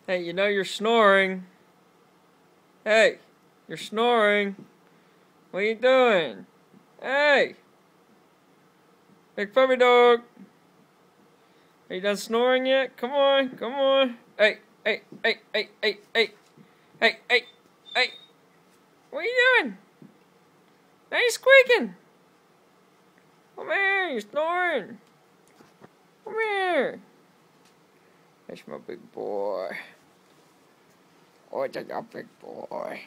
Hey, you know you're snoring. Hey, you're snoring. What are you doing? Hey! Big puppy dog. Are you done snoring yet? Come on, come on. Hey, hey, hey, hey, hey, hey. Hey, hey, hey. What are you doing? Now you're squeaking. Come here, you're snoring. Come here. That's my big boy. Oh, it's a big boy.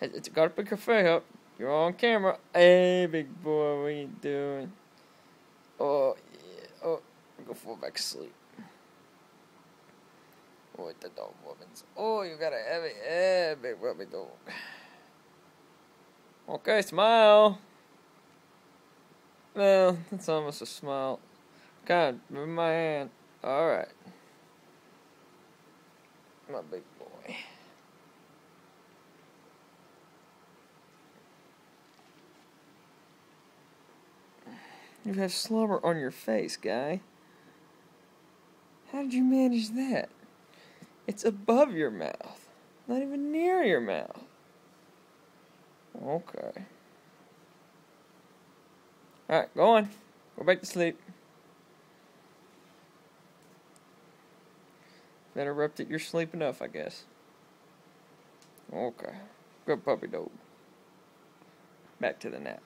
It's gotta pick your face up. You're on camera. Hey, big boy, what are you doing? Oh, yeah. Oh, go fall back asleep. Oh, it's the dog woman's. Oh, you got a heavy head, big puppy dog. Okay, smile. Well, that's almost a smile. Come on, move my hand. Alright. My big boy. You have slobber on your face, guy. How did you manage that? It's above your mouth. Not even near your mouth. Okay. Alright, go on. Go back to sleep. That interrupted your sleep enough, I guess. Okay. Good puppy dog. Back to the nap.